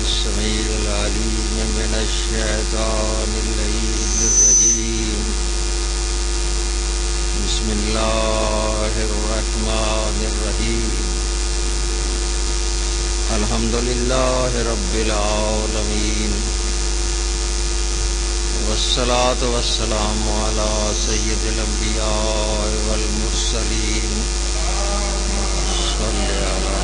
السميع العليم من الشيطان اللعين الرجيم. بسم الله الرحمن الرحيم. الحمد لله رب العالمين، والصلاة والسلام على سيد الأنبياء والمرسلين. صل على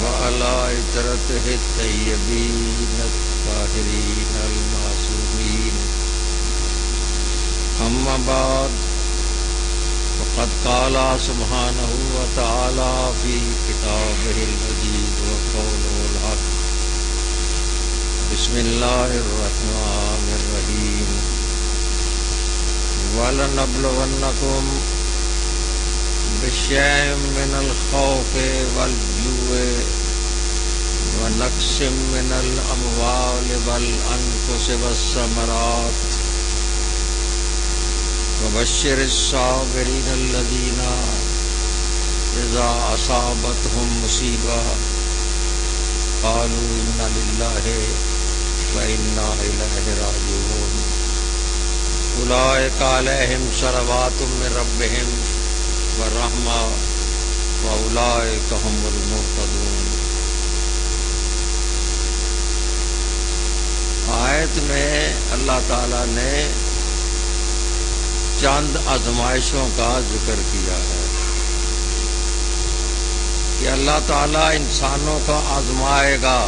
وعلى عترته الطيبين الطاهرين المعصومين. أما بعد، فقد قال سبحانه وتعالى في كتابه المجيد وقوله الحق. بسم الله الرحمن الرحيم. وَلَنَبْلُوَنَّكُمْ بِشَيْءٍ مِّنَ الْخَوْفِ وَالْجُوعِ وَنَقْصٍ مِّنَ الْأَمْوَالِ وَالْأَنفُسِ وَالثَّمَرَاتِ وَبَشِّرِ الصَّابِرِينَ الَّذِينَ إِذَا أَصَابَتْهُم مُّصِيبَةٌ قَالُوا إِنَّا لِلَّهِ وَإِنَّا إِلَيْهِ رَاجِعُونَ. أُولَٰئِكَ عَلَيْهِمْ صَلَوَاتٌ مِّن رَّبِّهِمْ وَرَحْمَةٌ وَأُولَٰئِكَ هُمُ الْمُهْتَدُونَ. آیت میں اللہ تعالیٰ نے چند آزمائشوں کا ذکر کیا ہے کہ اللہ تعالیٰ انسانوں کو آزمائے گا.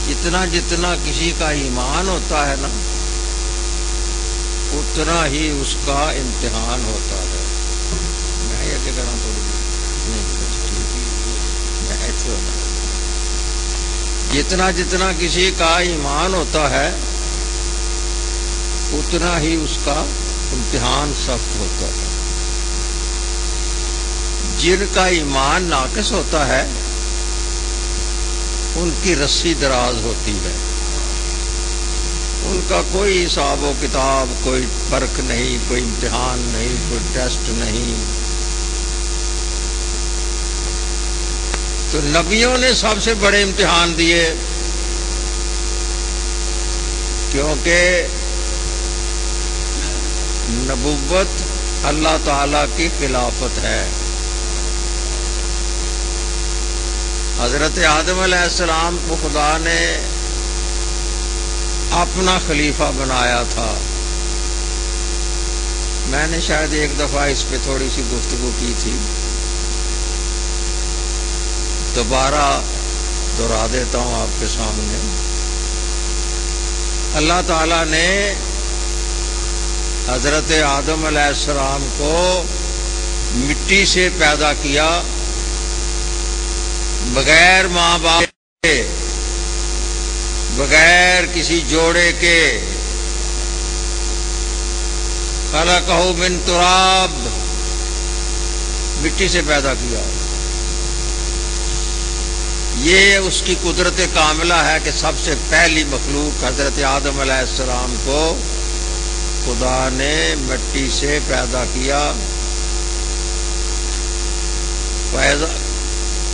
جتنا جتنا کسی کا ایمان ہوتا ہے نا، اتنا ہی اس کا امتحان ہوتا ہے. میں یہ کہ کروں تھوڑی نہیں جتنا جتنا کسی کا ایمان ہوتا ہے اتنا ہی اس کا امتحان سخت ہوتا ہے. جن کا ایمان ناقص ہوتا ہے ان کی رسی دراز ہوتی ہے. ان کا کوئی حساب و کتاب، کوئی پرکھ نہیں، کوئی امتحان نہیں، کوئی ٹیسٹ نہیں. تو نبیوں نے سب سے بڑے امتحان دیے، کیونکہ نبوت اللہ تعالی کی خلافت ہے. حضرت آدم علیہ السلام کو خدا نے اپنا خلیفہ بنایا تھا. میں نے شاید ایک دفعہ اس پہ تھوڑی سی گفتگو کی تھی، دوبارہ دہرا دیتا ہوں آپ کے سامنے. اللہ تعالی نے حضرت آدم علیہ السلام کو مٹی سے پیدا کیا، بغیر ماں باپ کے، بغیر کسی جوڑے کے. خلقہ من تراب، مٹی سے پیدا کیا. یہ اس کی قدرت کاملہ ہے کہ سب سے پہلی مخلوق حضرت آدم علیہ السلام کو خدا نے مٹی سے پیدا کیا.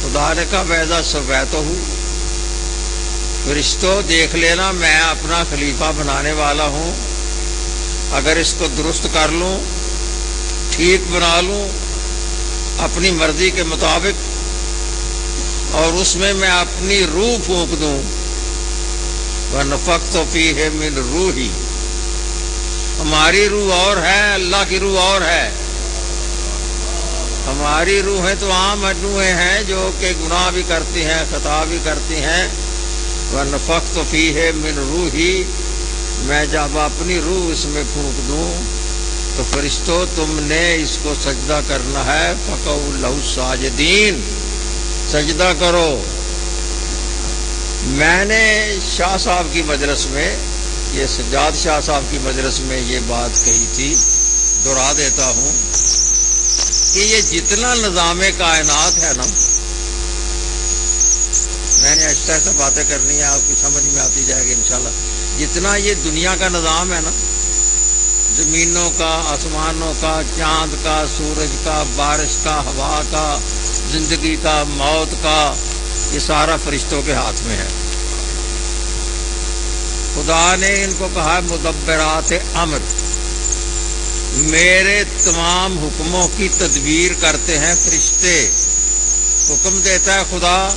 خدا نے کہا ویزا سویتہ ہوں، فرشتوں دیکھ لینا میں اپنا خلیفہ بنانے والا ہوں. اگر اس کو درست کر لوں، ٹھیک بنا لوں اپنی مرضی کے مطابق، اور اس میں اپنی روح پھونک دوں، وَنَفَخْتُ فِيهِ مِن رُوحِي. ہماری روح اور ہے، اللہ کی روح اور ہے. ہماری روحیں تو عام روحیں ہیں جو کہ گناہ بھی کرتی ہیں، خطا بھی کرتی ہیں. وَنَفَخْتُ فِيهِ مِن رُوحِي، میں جب اپنی روح اس میں پھونک دوں تو فرشتوں تم نے اس کو سجدہ کرنا ہے. فَقَعُوا لَهُ سَاجِدِينَ، سجدہ کرو. میں نے شاہ صاحب کی مجلس میں، یہ سجاد شاہ صاحب کی مجلس میں یہ بات کہی تھی، دہرا دیتا ہوں کہ یہ جتنا نظام کائنات ہے نا، میں نے آہستہ آہستہ باتیں کرنی ہے، آپ کی سمجھ میں آتی جائے گی انشاءاللہ. جتنا یہ دنیا کا نظام ہے نا، زمینوں کا، آسمانوں کا، چاند کا، سورج کا، بارش کا، ہوا کا، زندگی کا، موت کا، یہ سارا فرشتوں کے ہاتھ میں ہے۔ خدا نے ان کو کہا مدبرات امر، میرے تمام حکموں کی تدبیر کرتے ہیں فرشتے۔ حکم دیتا ہے خدا،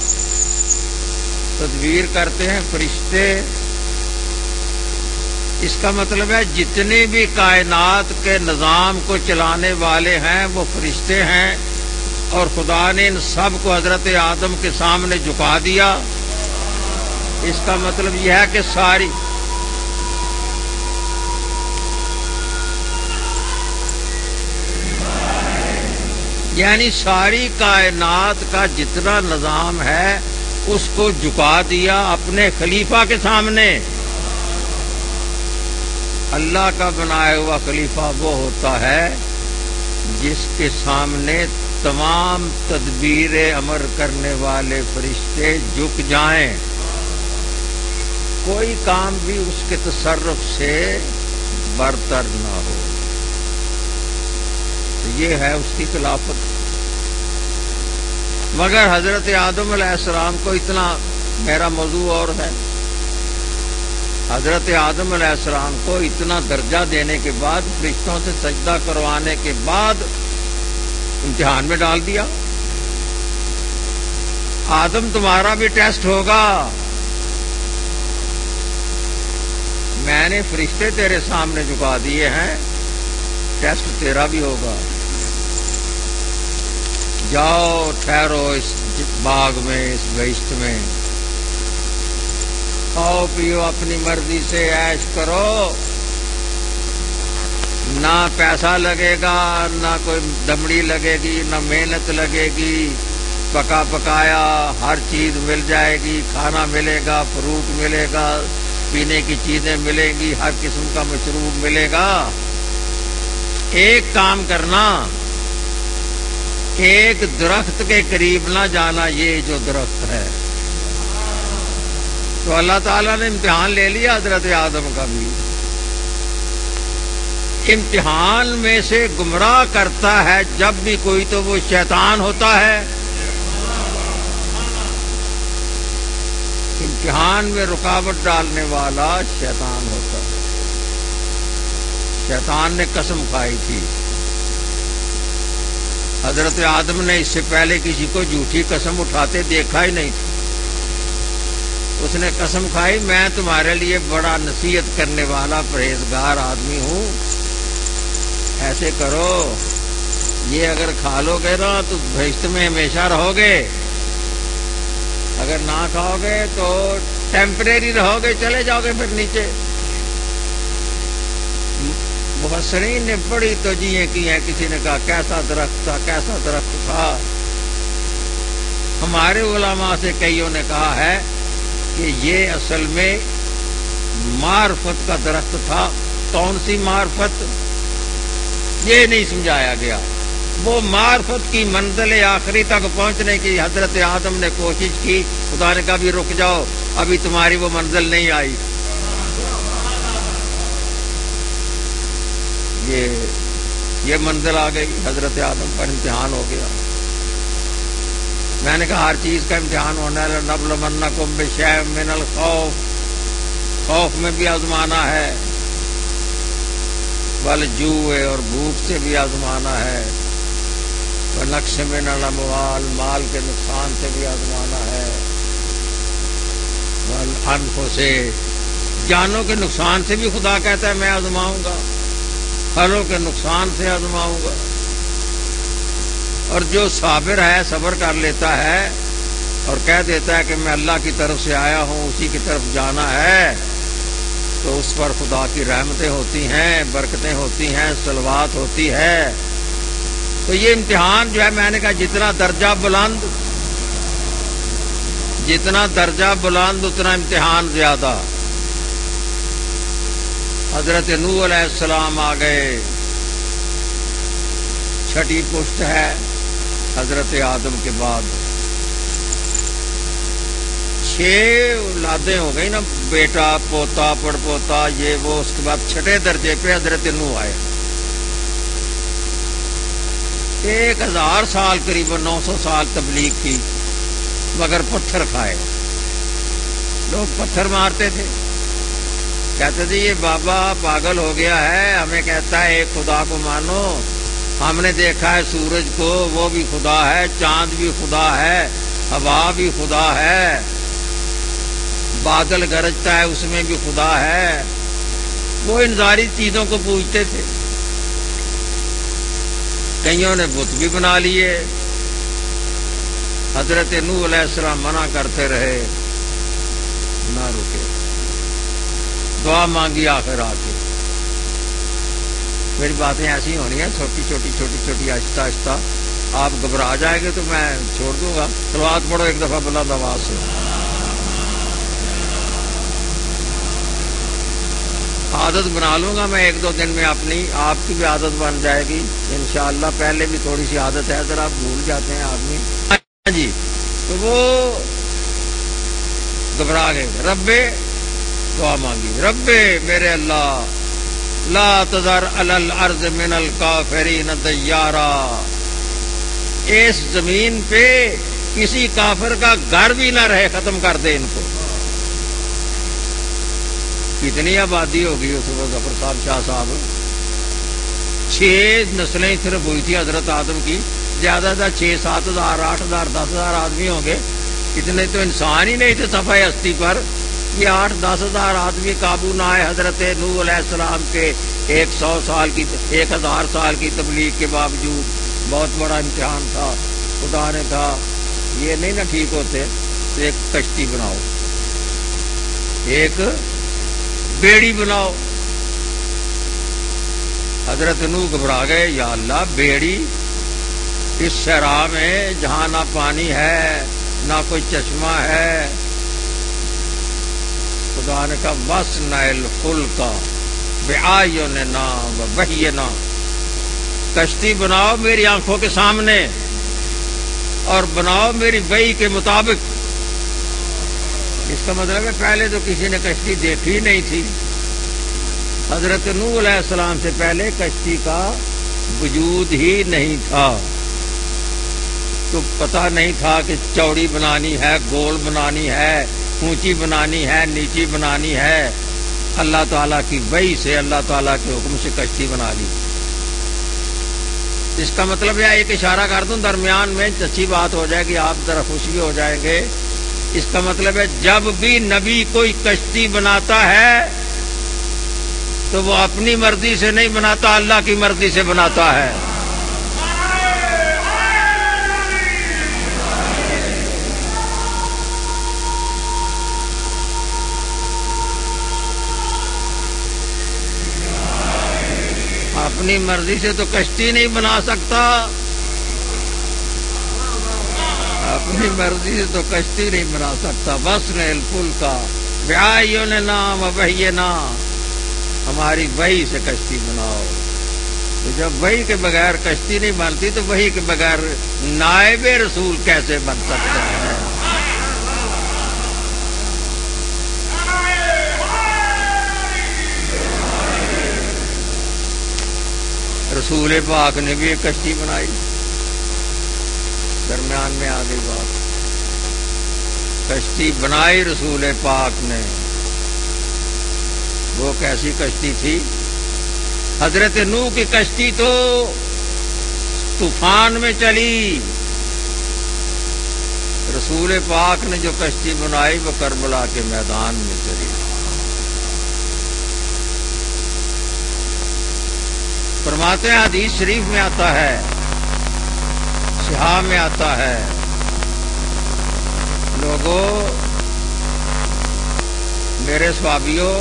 تدبیر کرتے ہیں فرشتے۔ اس کا مطلب ہے جتنی بھی کائنات کے نظام کو چلانے والے ہیں وہ فرشتے ہیں، اور خدا نے ان سب کو حضرت آدم کے سامنے جھکا دیا۔ اس کا مطلب یہ ہے کہ ساری یعنی ساری کائنات کا جتنا نظام ہے اس کو جھکا دیا اپنے خلیفہ کے سامنے۔ اللہ کا بنایا ہوا خلیفہ وہ ہوتا ہے جس کے سامنے تمام تدبیر امر کرنے والے فرشتے جھک جائیں، کوئی کام بھی اس کے تصرف سے برتر نہ ہو۔ یہ ہے اس کی خلافت۔ مگر حضرت آدم علیہ السلام کو اتنا، میرا موضوع اور ہے، حضرت آدم علیہ السلام کو اتنا درجہ دینے کے بعد، فرشتوں سے سجدہ کروانے کے بعد امتحان میں ڈال دیا۔ آدم تمہارا بھی ٹیسٹ ہوگا، میں نے فرشتے تیرے سامنے جھکا دیے ہیں، ٹیسٹ تیرا بھی ہوگا۔ جاؤ ٹھہرو اس باغ میں، اس بہشت میں، کھاؤ پیو اپنی مرضی سے، عیش کرو، نہ پیسہ لگے گا، نہ کوئی دمڑی لگے گی، نہ محنت لگے گی، پکا پکایا ہر چیز مل جائے گی، کھانا ملے گا، فروٹ ملے گا، پینے کی چیزیں ملیں گی، ہر قسم کا مشروب ملے گا۔ ایک کام کرنا، ایک درخت کے قریب نہ جانا، یہ جو درخت ہے۔ تو اللہ تعالیٰ نے امتحان لے لیا حضرت آدم کا بھی۔ امتحان میں سے گمراہ کرتا ہے جب بھی کوئی تو وہ شیطان ہوتا ہے۔ امتحان میں رکاوٹ ڈالنے والا شیطان ہوتا ہے۔ شیطان نے قسم کھائی تھی، حضرت آدم نے اس سے پہلے کسی کو جھوٹی قسم اٹھاتے دیکھا ہی نہیں تھا۔ اس نے قسم کھائی، میں تمہارے لیے بڑا نصیحت کرنے والا پرہیزگار آدمی ہوں، ایسے کرو، یہ اگر کھا لو گے نا تو بہشت میں ہمیشہ رہو گے، اگر نہ کھاؤ گے تو ٹیمپریری رہو گے، چلے جاؤ گے پھر نیچے۔ مفسرین نے بڑی توجیہیں کی ہیں، کسی نے کہا کیسا درخت تھا، کیسا درخت تھا۔ ہمارے علماء سے کئیوں نے کہا ہے کہ یہ اصل میں معرفت کا درخت تھا۔ کون سی معرفت؟ یہ نہیں سمجھایا گیا۔ وہ معرفت کی منزل آخری تک پہنچنے کی حضرت آدم نے کوشش کی، خدا نے کہا بھی رک جاؤ، ابھی تمہاری وہ منزل نہیں آئی۔ یہ منزل آ گئی، حضرت آدم پر امتحان ہو گیا۔ میں نے کہا ہر چیز کا امتحان ہونا ہے، لَنَبْلُوَنَّكُمْ بِشَيْءٍ مِّنَ الْخَوْفِ، خوف میں بھی آزمانا ہے، وَالْجُوعِ اور بھوک سے بھی آزمانا ہے، وَنَقْصٍ مِّنَ الْأَمْوَالِ مال کے نقصان سے بھی آزمانا ہے، وَالْأَنفُسِ جانوں کے نقصان سے بھی خدا کہتا ہے میں آزماؤں گا، پھلوں کے نقصان سے آزماؤں گا۔ اور جو صابر ہے، صبر کر لیتا ہے اور کہہ دیتا ہے کہ میں اللہ کی طرف سے آیا ہوں، اسی کی طرف جانا ہے، تو اس پر خدا کی رحمتیں ہوتی ہیں، برکتیں ہوتی ہیں، صلوات ہوتی ہے۔ تو یہ امتحان جو ہے، میں نے کہا جتنا درجہ بلند اتنا امتحان زیادہ۔ حضرت نوح علیہ السلام آ گئے، چھٹی پشت ہے حضرت آدم کے بعد، 6 اولادیں ہو گئی نا، بیٹا پوتا پڑ پوتا یہ وہ، اس کے بعد چھٹے درجے پہ حضرت نوح آئے۔ 1000 سال قریب 900 سال تبلیغ کی، مگر پتھر کھائے، لوگ پتھر مارتے تھے، کہتے تھے یہ بابا پاگل ہو گیا ہے، ہمیں کہتا ہے ایک خدا کو مانو، ہم نے دیکھا ہے سورج کو، وہ بھی خدا ہے، چاند بھی خدا ہے، ہوا بھی خدا ہے، بادل گرجتا ہے اس میں بھی خدا ہے۔ وہ ان ساری چیزوں کو پوجتے تھے۔ کئیوں نے بت بھی بنا لیے۔ حضرت نوح علیہ السلام منع کرتے رہے، نہ رکے، دعا مانگی آخر آ کے۔ میری باتیں ایسی ہونی ہیں، چھوٹی چھوٹی آہستہ آہستہ، آپ گھبرا جائیں گے تو میں چھوڑ دوں گا۔ صلوات پڑھو ایک دفعہ بلند آواز سے۔ عادت بنا لوں گا میں 1-2 دن میں اپنی، آپ کی بھی عادت بن جائے گی انشاءاللہ۔ پہلے بھی تھوڑی سی عادت ہے، ذرا بھول جاتے ہیں آدمی جی، تو وہ گھبرا گئے۔ ربے دعا مانگی، ربے میرے اللہ، لا تذر علی الارض من الکافرین دیارا، اس زمین پہ کسی کافر کا گھر بھی نہ رہے، ختم کر دے ان کو۔ کتنی آبادی ہوگی اس وقت ظفر صاحب شاہ صاحب؟ 6 نسلیں صرف ہوئی تھی حضرت آدم کی، زیادہ تر 6-7 ہزار 8 ہزار 10 ہزار آدمی ہوں گے، اتنے تو انسان ہی نہیں تھے صفحہ ہستی پر۔ یہ 8-10 ہزار آدمی قابو نہ آئے حضرت نوح علیہ السلام کے 1000 سال کی تبلیغ کے باوجود۔ بہت بڑا امتحان تھا۔ خدا نے کہا یہ نہیں نہ ٹھیک ہوتے تو ایک کشتی بناؤ، ایک بیڑی بناؤ۔ حضرت نوح گھبرا گئے، یا اللہ بیڑی اس صحرا میں جہاں نہ پانی ہے نہ کوئی چشمہ ہے۔ خدا نے کہا وَاصْنَعِ الْفُلْكَ بِأَعْيُنِنَا وَوَحْيِنَا، کشتی بناؤ میری آنکھوں کے سامنے اور بناؤ میری وحی کے مطابق۔ اس کا مطلب ہے پہلے تو کسی نے کشتی دیکھی نہیں تھی۔ حضرت نوح علیہ السلام سے پہلے کشتی کا وجود ہی نہیں تھا، تو پتہ نہیں تھا کہ چوڑی بنانی ہے، گول بنانی ہے، اونچی بنانی ہے، نیچی بنانی ہے۔ اللہ تعالیٰ کی وحی سے، اللہ تعالیٰ کے حکم سے کشتی بنا لی۔ اس کا مطلب ہے ایک اشارہ کر دوں درمیان میں، اچھی بات ہو جائے گی، آپ ذرا خوش بھی ہو جائیں گے۔ اس کا مطلب ہے جب بھی نبی کوئی کشتی بناتا ہے تو وہ اپنی مرضی سے نہیں بناتا، اللہ کی مرضی سے بناتا ہے۔ اپنی مرضی سے تو کشتی نہیں بنا سکتا، اپنی مرضی سے تو کشتی نہیں بنا سکتا۔ وَاصْنَعِ الْفُلْكَ بِأَعْيُنِنَا وَوَحْيِنَا، ہماری وحی سے کشتی بناؤ۔ تو جب وحی کے بغیر کشتی نہیں بنتی تو وحی کے بغیر نائب رسول کیسے بن سکتا ہے؟ رسول پاک نے بھی ایک کشتی بنائی، درمیان میں آ گئی بات۔ کشتی بنائی رسول پاک نے، وہ کیسی کشتی تھی؟ حضرت نوح کی کشتی تو طوفان میں چلی، رسول پاک نے جو کشتی بنائی وہ کربلا کے میدان میں چلی۔ فرماتے ہیں حدیث شریف میں آتا ہے، صحاح میں آتا ہے، لوگوں میرے صحابیوں،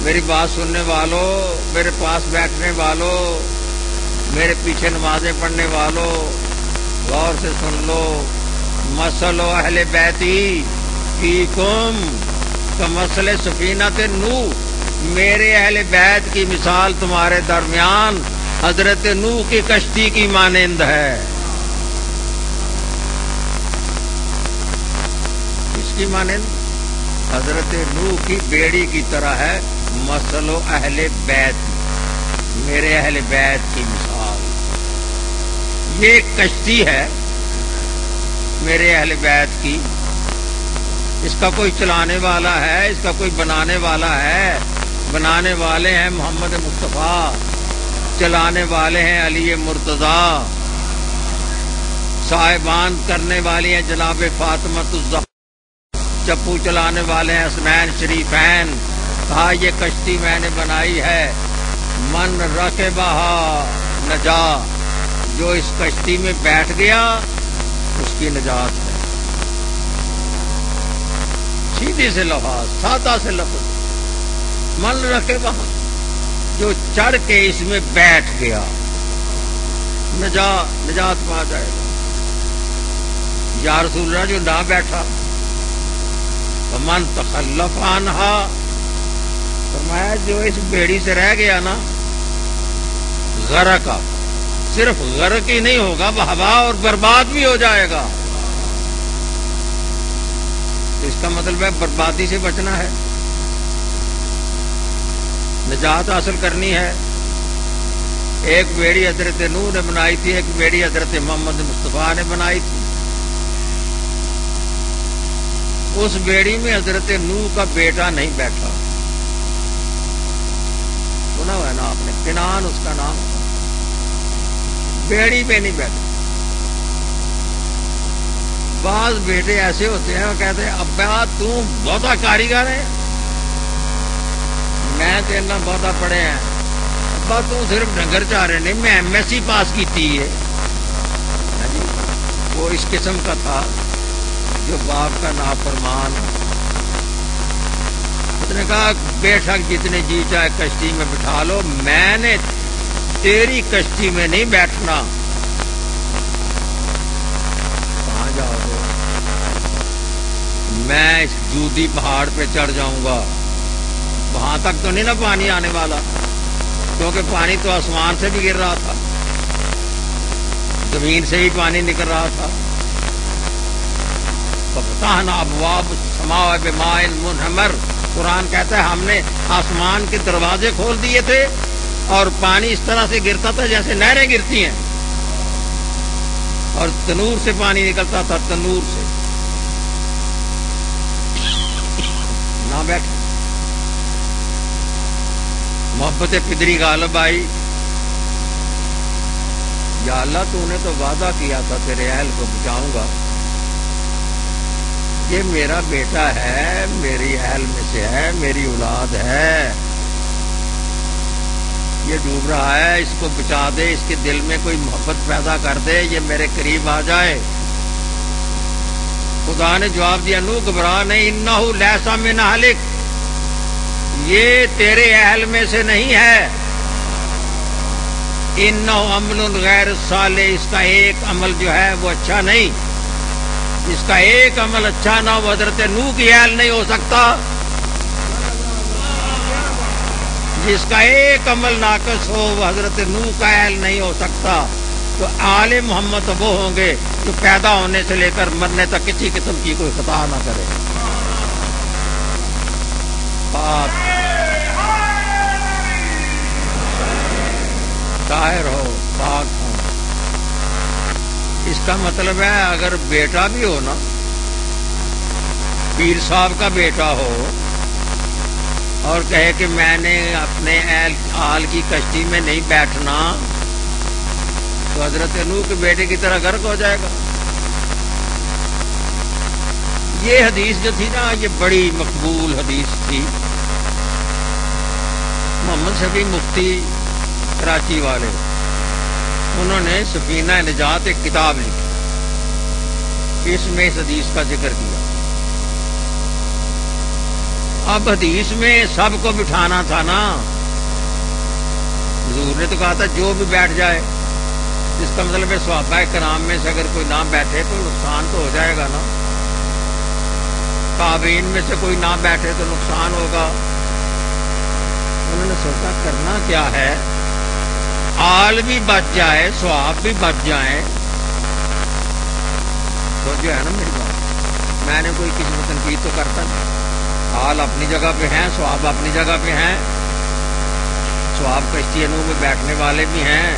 میری بات سننے والوں، میرے پاس بیٹھنے والوں، میرے پیچھے نمازیں پڑھنے والوں، غور سے سن لو، مثل اہل بیتی فیکم کمثل سفینۃ نوح، میرے اہل بیت کی مثال تمہارے درمیان حضرت نوح کی کشتی کی مانند ہے۔ اس کی مانند حضرت نوح کی بیڑی کی طرح ہے۔ مثل اہل بیت، میرے اہل بیت کی مثال، یہ کشتی ہے میرے اہل بیت کی، اس کا کوئی چلانے والا ہے، اس کا کوئی بنانے والا ہے؟ بنانے والے ہیں محمد مصطفیٰ، چلانے والے ہیں علی مرتضیٰ، صاحبان کرنے والی ہیں جناب فاطمۃ الزہرا، چپو چلانے والے ہیں حسنین شریفین۔ کہا یہ کشتی میں نے بنائی ہے، من رکبہا نجا، جو اس کشتی میں بیٹھ گیا اس کی نجات ہے۔ سیدھی سے لفظ، سادہ سے لفظ، من رکبہا، جو چڑھ کے اس میں بیٹھ گیا نجات پا جائے گا۔ یا رسول اللہ جو نہ بیٹھا، من تخلف عنہا، فرمایا جو اس بیڑی سے رہ گیا نا، غرق، صرف غرق ہی نہیں ہوگا، بہوا اور برباد بھی ہو جائے گا۔ اس کا مطلب ہے بربادی سے بچنا ہے، نجات حاصل کرنی ہے۔ ایک بیڑی حضرت نوح نے بنائی تھی، ایک بیڑی حضرت محمد مصطفیٰ نے بنائی تھی۔ اس بیڑی میں حضرت نوح کا بیٹا نہیں بیٹھا، سنا ہوا ہے نا آپ نے، کنعان اس کا نام، بیڑی میں نہیں بیٹھا۔ بعض بیٹے ایسے ہوتے ہیں وہ کہتے ہیں ابا تو بہت کاریگر ہے، میں تیرنا بہت پڑھے ہیں، ابا تو صرف ڈنگر چاہ رہے نہیں، میں ایم ایس سی پاس کی ہے جی۔ وہ اس قسم کا تھا جو باپ کا نافرمان۔ اس نے کہا بیٹھک جتنے جی چاہے کشتی میں بٹھا لو، میں نے تیری کشتی میں نہیں بیٹھنا۔ کہاں جاؤ گے؟ میں اس جودی پہاڑ پہ چڑھ جاؤں گا، وہاں تک تو نہیں نا پانی آنے والا، کیونکہ پانی تو آسمان سے بھی گر رہا تھا، زمین سے ہی پانی نکل رہا تھا۔ فَفَتَحْنَا أَبْوَابَ السَّمَاءِ بِمَاءٍ مُنْهَمِرٍ، قرآن کہتا ہے ہم نے آسمان کے دروازے کھول دیے تھے اور پانی اس طرح سے گرتا تھا جیسے نہریں گرتی ہیں، اور تنور سے پانی نکلتا تھا، تنور سے۔ نہ بیٹھے، محبت پدری غالب آئی، یا اللہ تو نے تو وعدہ کیا تھا تیرے اہل کو بچاؤں گا، یہ میرا بیٹا ہے، میری اہل میں سے ہے، میری اولاد ہے، یہ ڈوب رہا ہے، اس کو بچا دے، اس کے دل میں کوئی محبت پیدا کر دے، یہ میرے قریب آ جائے۔ خدا نے جواب دیا نو گھبرا نہیں، انہ لیس من اہلک، یہ تیرے اہل میں سے نہیں ہے، انہ عمل غیر صالح، اس کا ایک عمل جو ہے وہ اچھا نہیں، اس کا ایک عمل اچھا نہ ہو، حضرت نوح کی اہل نہیں ہو سکتا، جس کا ایک عمل ناقص ہو وہ حضرت نوح کا اہل نہیں ہو سکتا۔ تو آل محمد وہ ہوں گے جو پیدا ہونے سے لے کر مرنے تک کسی قسم کی کوئی خطا نہ کرے۔ طاہر ہو، پاک ہو۔ اس کا مطلب ہے اگر بیٹا بھی ہو نا، پیر صاحب کا بیٹا ہو، اور کہے کہ میں نے اپنے آل کی کشتی میں نہیں بیٹھنا، تو حضرت نوح کے بیٹے کی طرح غرق ہو جائے گا۔ یہ حدیث جو تھی نا، یہ بڑی مقبول حدیث تھی۔ محمد شفیع مفتی کراچی والے، انہوں نے سفینہ نجات ایک کتاب لکھی، اس میں اس حدیث کا ذکر کیا۔ اب حدیث میں سب کو بٹھانا تھا نا، حضور نے تو کہا تھا جو بھی بیٹھ جائے، اس کا مطلب ہے صحابہ کرام میں سے اگر کوئی نہ بیٹھے تو نقصان تو ہو جائے گا نا، تابعین میں سے کوئی نہ بیٹھے تو نقصان ہوگا۔ انہوں نے سوچا کرنا کیا ہے، آل بھی بچ جائے، ثواب بھی بچ جائیں، تو جو ہے نا میری بات، میں نے کوئی کسی کو تنقید تو کرتا نہیں، آل اپنی جگہ پہ ہیں، ثواب اپنی جگہ پہ ہیں، ثواب کشتی نوح میں بیٹھنے والے بھی ہیں،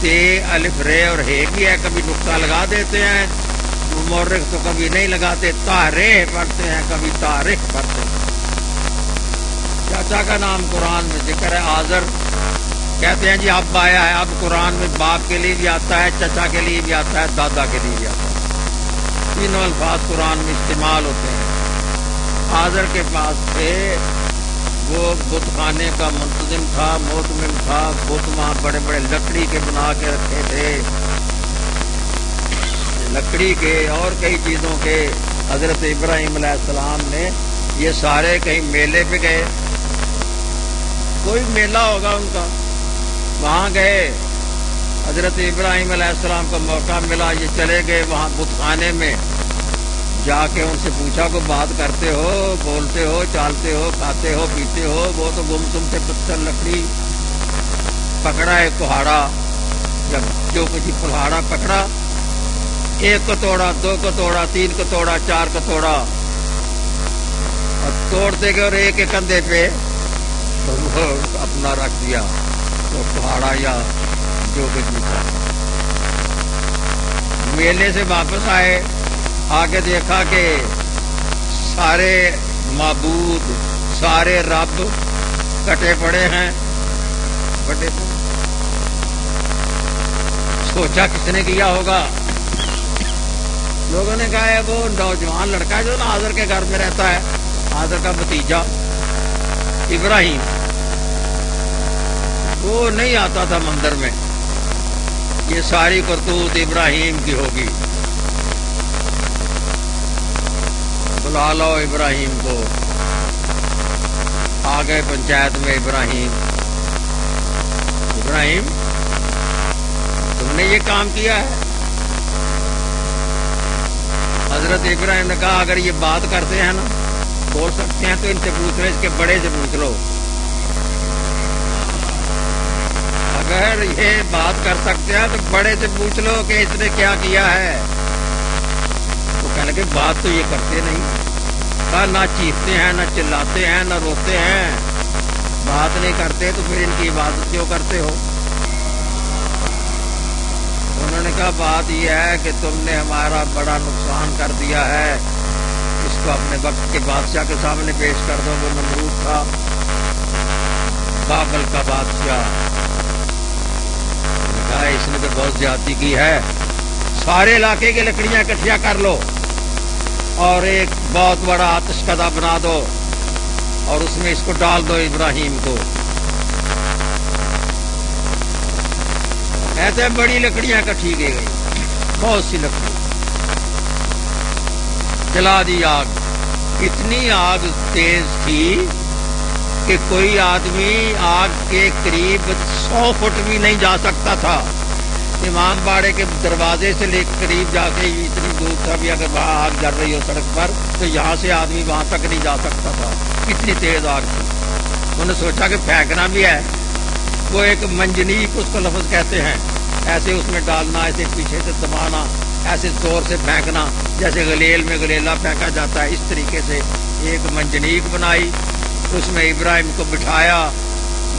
تے الف رے اور ہے بھی ہے، کبھی نقطہ لگا دیتے ہیں مورخ تو کبھی نہیں لگاتے، تاریخ پڑھتے ہیں کبھی تاریخ پڑھتے ہیں۔ چاچا کا نام قرآن میں ذکر ہے، آذر کہتے ہیں جی اب آیا ہے، اب قرآن میں باپ کے لیے بھی آتا ہے، چچا کے لیے بھی آتا ہے، دادا کے لیے بھی آتا ہے، تینوں الفاظ قرآن میں استعمال ہوتے ہیں۔ آذر کے پاس تھے، وہ بت خانے کا منتظم تھا، محتمم تھا، بت وہاں بڑے بڑے لکڑی کے بنا کے رکھے تھے، لکڑی کے اور کئی چیزوں کے۔ حضرت ابراہیم علیہ السلام نے یہ سارے کہیں میلے پہ گئے، کوئی میلہ ہوگا ان کا، وہاں گئے، حضرت ابراہیم علیہ السلام کو موقع ملا، یہ چلے گئے وہاں بت خانے میں، جا کے ان سے پوچھا کو بات کرتے ہو، بولتے ہو، چالتے ہو، کھاتے ہو، پیتے ہو؟ وہ تو گمسم سے پتھر لکڑی پکڑا، ایک کہاڑا، جب جو کچھ کہاڑا پکڑا، ایک کتوڑا، دو کتوڑا، تین کتوڑا، چار کتوڑا، اور توڑتے گئے اور ایک ایک کندھے پہ اپنا رکھ دیا، تو کہاڑا یا جو کچھ بھی تھا۔ میلے سے واپس آئے، آگے دیکھا کہ سارے معبود، سارے رب کٹے پڑے ہیں، بڑے سوچا کس نے کیا ہوگا؟ لوگوں نے کہا ہے وہ نوجوان لڑکا جو نا آذر کے گھر میں رہتا ہے، آذر کا بھتیجا ابراہیم، وہ نہیں آتا تھا مندر میں، یہ ساری کرتوت ابراہیم کی ہوگی، بلا لو ابراہیم کو۔ آ گئے پنچایت میں ابراہیم، ابراہیم تم نے یہ کام کیا ہے؟ حضرت ابراہیم نے کہا اگر یہ بات کرتے ہیں نا، بول سکتے ہیں تو ان سے پوچھ لو، اس کے بڑے سے پوچھ لو، اگر یہ بات کر سکتے ہیں تو بڑے سے پوچھ لو کہ اس نے کیا کیا ہے۔ وہ کہنے لگے بات تو یہ کرتے نہیں، کہا نہ چیختے ہیں، نہ چلاتے ہیں، نہ روتے ہیں، بات نہیں کرتے تو پھر ان کی عبادت کیوں کرتے ہو؟ انہوں نے کہا بات یہ ہے کہ تم نے ہمارا بڑا نقصان کر دیا ہے، اس کو اپنے وقت کے بادشاہ کے سامنے پیش کر دو۔ وہ نمرود تھا، بابل کا بادشاہ۔ انہوں نے کہا اس نے تو بہت زیادتی کی ہے، سارے علاقے کی لکڑیاں اکٹھیاں کر لو اور ایک بہت بڑا آتش کدہ بنا دو اور اس میں اس کو ڈال دو ابراہیم کو۔ ایسے بڑی لکڑیاں اکٹھی کی گئی، بہت سی لکڑی، جلا دی آگ۔ اتنی آگ تیز تھی کہ کوئی آدمی آگ کے قریب 100 فٹ بھی نہیں جا سکتا تھا۔ امام باڑے کے دروازے سے لے قریب جا کے اتنی دور تھا بھی اگر وہاں آگ جل رہی ہو سڑک پر تو یہاں سے آدمی وہاں تک نہیں جا سکتا تھا، اتنی تیز آگ تھی۔ انہوں نے سوچا کہ پھینکنا بھی ہے، وہ ایک منجنیق اس کو لفظ کہتے ہیں، ایسے اس میں ڈالنا، ایسے پیچھے سے دبانا، ایسے زور سے پھینکنا، جیسے غلیل میں غلیلا پھینکا جاتا ہے، اس طریقے سے ایک منجنیق بنائی، اس میں ابراہیم کو بٹھایا۔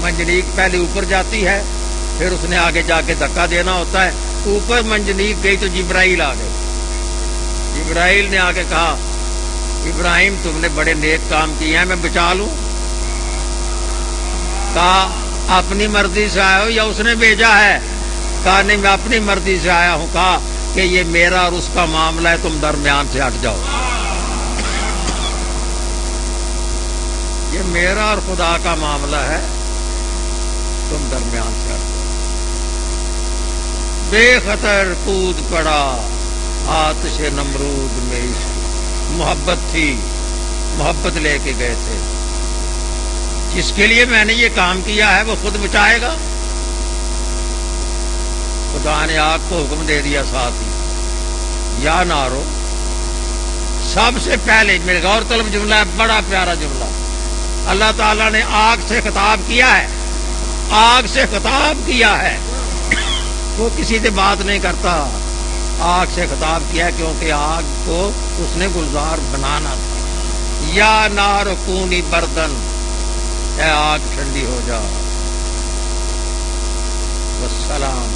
منجنیق پہلے اوپر جاتی ہے، پھر اس نے آگے جا کے دھکا دینا ہوتا ہے، اوپر منجنیق گئی تو جبرائیل آ گئے۔ جبرائیل نے آ کے کہا ابراہیم تم نے بڑے نیک کام کیے ہیں، میں بچا لوں؟ کہا اپنی مرضی سے آئے ہو یا اس نے بھیجا ہے؟ کہا نہیں میں اپنی مرضی سے آیا ہوں۔ کہا کہ یہ میرا اور اس کا معاملہ ہے، تم درمیان سے ہٹ جاؤ، یہ میرا اور خدا کا معاملہ ہے، تم درمیان سے ہٹ جاؤ۔ بے خطر کود پڑا آتش نمرود میں، محبت تھی، محبت لے کے گئے تھے، جس کے لیے میں نے یہ کام کیا ہے وہ خود بچائے گا۔ خدا نے آگ کو حکم دے دیا ساتھ ہی، یا نارو، سب سے پہلے میرے غور طلب جملہ ہے، بڑا پیارا جملہ، اللہ تعالیٰ نے آگ سے خطاب کیا ہے، آگ سے خطاب کیا ہے، وہ کسی سے بات نہیں کرتا، آگ سے خطاب کیا کیونکہ آگ کو اس نے گلزار بنانا تھا۔ یا نار کونی بردن، اے آگ ٹھنڈی ہو جا، والسلام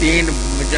3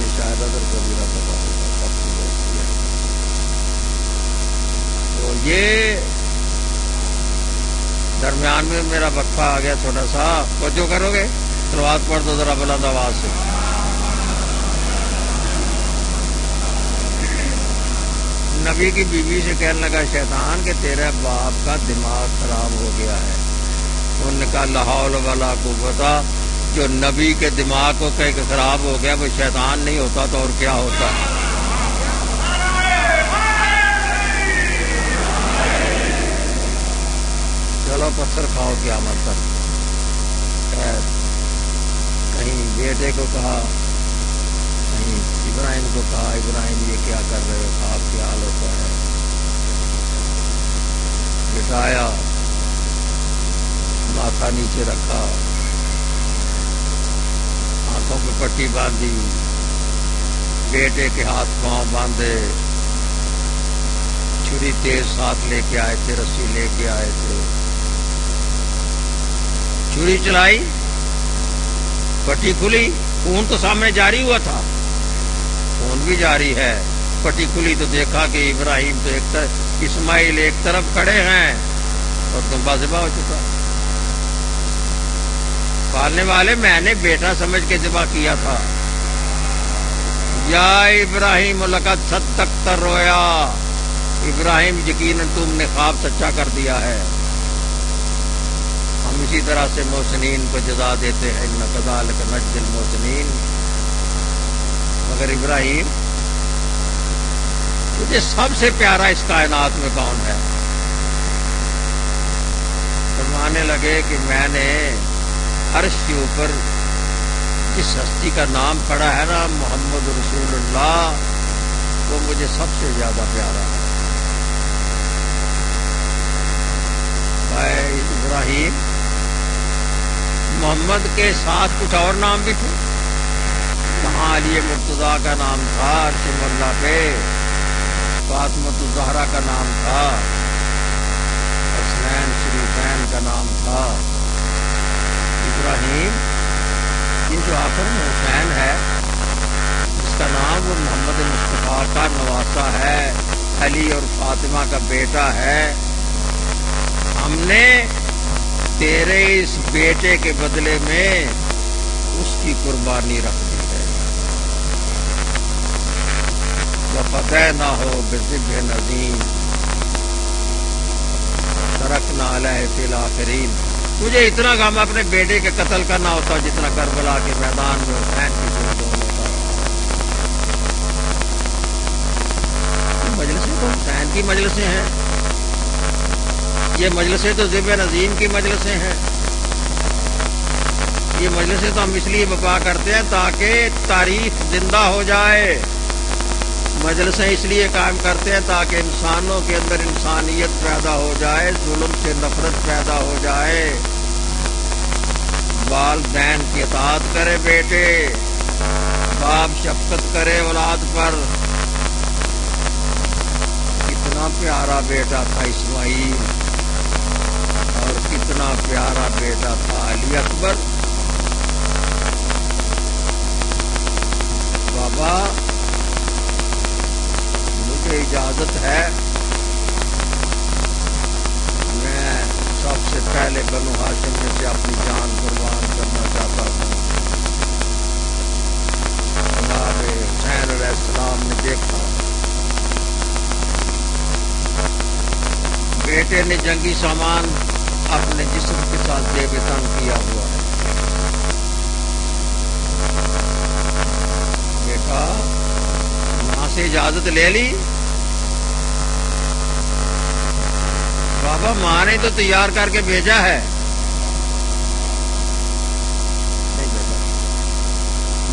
یہ شاید اگر کبیرہ پتا ہوگا سب کی دوستی ہے. تو یہ درمیان میں میرا وقفہ آ گیا تھوڑا سا. توجہ کرو گے؟ سلوات پڑھ دو ذرا بلند آواز سے. نبی کی بیوی سے کہنے لگا شیطان کہ تیرے باپ کا دماغ خراب ہو گیا ہے. انہوں نے کہا لا حول ولا قوت. جو نبی کے دماغ کو کہہ کے خراب ہو گیا وہ شیطان نہیں ہوتا تو اور کیا ہوتا. چلو پتھر کھاؤ قیامت تک. کہیں بیٹے کو کہا, کہیں ابراہیم کو کہا ابراہیم یہ کیا کر رہے ہو, خواب کیا حال ہوتا ہے. بٹھایا, ماتھا نیچے رکھا, آنکھوں پہ پٹی باندھی, بیٹے کے ہاتھ پاؤں باندھے, چھری تیز ساتھ لے کے آئے تھے, رسی لے کے آئے تھے. چھری چلائی, پٹی کھلی, خون تو سامنے جاری ہوا تھا, خون بھی جاری ہے. پٹی کھلی تو دیکھا کہ ابراہیم تو ایک طرف, اسماعیل ایک طرف کھڑے ہیں اور تم ذبح ہو چکا. پالنے والے میں نے بیٹا سمجھ کے ذبح کیا تھا. یا ابراہیم لقد صدقت الرؤیا, ابراہیم یقیناً تم نے خواب سچا کر دیا ہے. ہم اسی طرح سے محسنین کو جزا دیتے ہیں, ان کذالک نجزی المحسنین. مگر ابراہیم تجھے سب سے پیارا اس کائنات میں کون ہے؟ فرمانے لگے کہ میں نے عرش کے اوپر جس ہستی کا نام پڑا ہے نا محمد رسول اللہ, وہ مجھے سب سے زیادہ پیارا ہے. اے ابراہیم, محمد کے ساتھ کچھ اور نام بھی تھے. کہاں علی مرتضیٰ کا نام تھا عرش مولا پہ, فاطمۃ الزہرا کا نام تھا, حسنین شریفین کا نام تھا. ابراہیم یہ جو آخر میں حسین ہے اس کا نام وہ محمد مصطفیٰ کا نواسا ہے, علی اور فاطمہ کا بیٹا ہے. ہم نے تیرے اس بیٹے کے بدلے میں اس کی قربانی رکھ دی ہے. وَفَدَيْنَاهُ بِذِبْحٍ عَظِيمٍ تَرَكْنَا عَلَيْهِ فِي الْآخِرِينَ. مجھے اتنا غم اپنے بیٹے کے قتل کا نہ ہوتا جتنا کربلا کے میدان میں حسین کی شہید ہوتا. مجلسیں تو حسین کی مجلسیں ہیں, یہ مجلسیں تو ذبح عظیم کی مجلسیں ہیں. یہ مجلسیں تو ہم اس لیے برپا کرتے ہیں تاکہ تاریخ زندہ ہو جائے. مجلسیں اس لیے قائم کرتے ہیں تاکہ انسانوں کے اندر انسانیت پیدا ہو جائے, ظلم سے نفرت پیدا ہو جائے. والدین کی اطاعت کرے بیٹے, باپ شفقت کرے اولاد پر. کتنا پیارا بیٹا تھا اسماعیل اور کتنا پیارا بیٹا تھا علی اکبر. بابا مجھے اجازت ہے, میں سب سے پہلے بنو ہاشم میں سے اپنی جان قربان کرنا چاہتا ہوں. جناب حسین علیہ السلام نے دیکھا بیٹے نے جنگی سامان اپنے جسم کے ساتھ زیب تن کیا ہوا ہے. بیٹا ماں سے اجازت لے لی. بابا ماں نے تو تیار کر کے بھیجا ہے. نہیں بیٹا,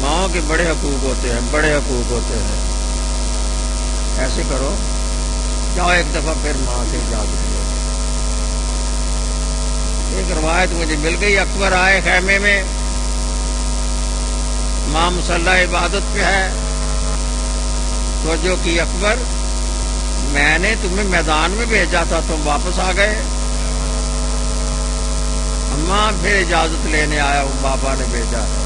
ماں کے بڑے حقوق ہوتے ہیں, بڑے حقوق ہوتے ہیں. ایسے کرو, جاؤ ایک دفعہ پھر ماں سے اجازت لو. ایک روایت مجھے مل گئی, اکبر آئے خیمے میں, ماں مصلی عبادت پہ ہے. توجہ کی اکبر, میں نے تمہیں میدان میں بھیجا تھا, تم واپس آ گئے. اماں پھر اجازت لینے آیا ہوں, بابا نے بھیجا ہے.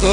2